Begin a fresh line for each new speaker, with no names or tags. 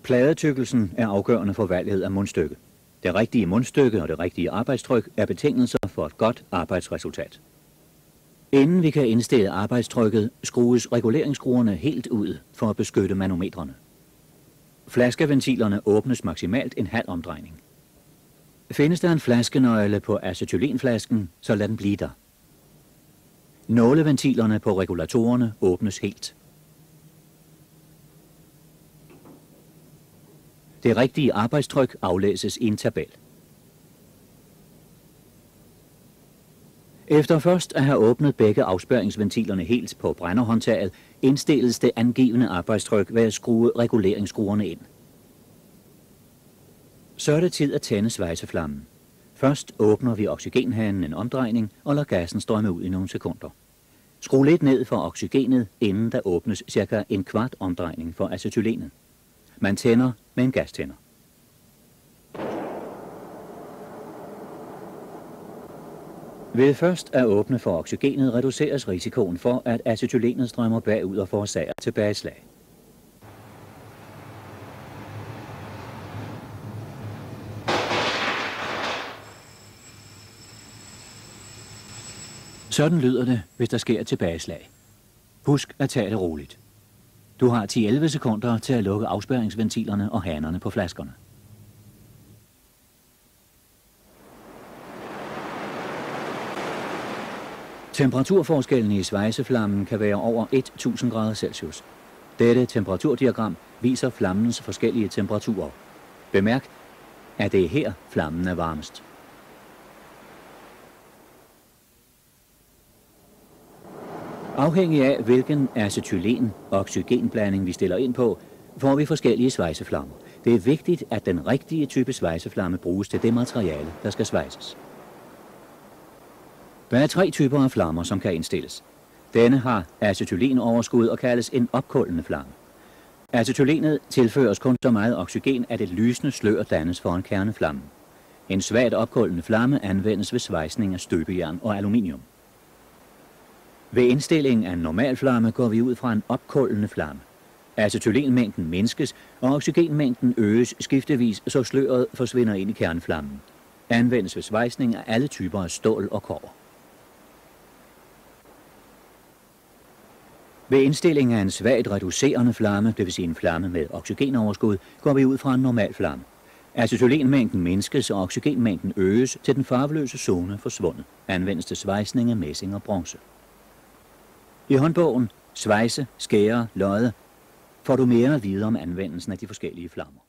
Pladetykkelsen er afgørende for valget af mundstykke. Det rigtige mundstykke og det rigtige arbejdstryk er betingelser for et godt arbejdsresultat. Inden vi kan indstille arbejdstrykket, skrues reguleringsskruerne helt ud for at beskytte manometrene. Flaskeventilerne åbnes maksimalt en halv omdrejning. Findes der en flaskenøgle på acetylenflasken, så lad den blive der. Nåleventilerne på regulatorerne åbnes helt. Det rigtige arbejdstryk aflæses i en tabel. Efter først at have åbnet begge afspærringsventilerne helt på brænderhåndtaget, indstilles det angivne arbejdstryk ved at skrue reguleringsskruerne ind. Så er det tid at tænde svejseflammen. Først åbner vi oxygenhanen en omdrejning og lader gassen strømme ud i nogle sekunder. Skru lidt ned for oxygenet, inden der åbnes cirka en kvart omdrejning for acetylenet. Man tænder med en gastænder. Ved først at åbne for oxygenet reduceres risikoen for, at acetylenet strømmer bagud og forårsager tilbageslag. Sådan lyder det, hvis der sker tilbageslag. Husk at tage det roligt. Du har 10-11 sekunder til at lukke afspærringsventilerne og hanerne på flaskerne. Temperaturforskellen i svejseflammen kan være over 1000 grader Celsius. Dette temperaturdiagram viser flammens forskellige temperaturer. Bemærk, at det er her flammen er varmest. Afhængig af hvilken acetylen-oxygenblanding vi stiller ind på, får vi forskellige svejseflammer. Det er vigtigt, at den rigtige type svejseflamme bruges til det materiale, der skal svejses. Der er 3 typer af flammer, som kan indstilles. Denne har acetylenoverskud og kaldes en opkullende flamme. Acetylenet tilføres kun så meget oxygen, at et lysende slør dannes for en kerneflamme. En svagt opkullende flamme anvendes ved svejsning af støbejern og aluminium. Ved indstillingen af en normal flamme går vi ud fra en opkullende flamme. Acetylenmængden mindskes, og oxygenmængden øges skiftevis, så sløret forsvinder ind i kerneflammen. Anvendes ved svejsning af alle typer af stål og kobber. Ved indstilling af en svagt reducerende flamme, dvs. en flamme med oxygenoverskud, går vi ud fra en normal flamme. Acetylenmængden mindskes, og oxygenmængden øges til den farveløse zone forsvundet. Anvendes til svejsning af messing og bronze. I håndbogen Svejse, skære, lodde får du mere at vide om anvendelsen af de forskellige flammer.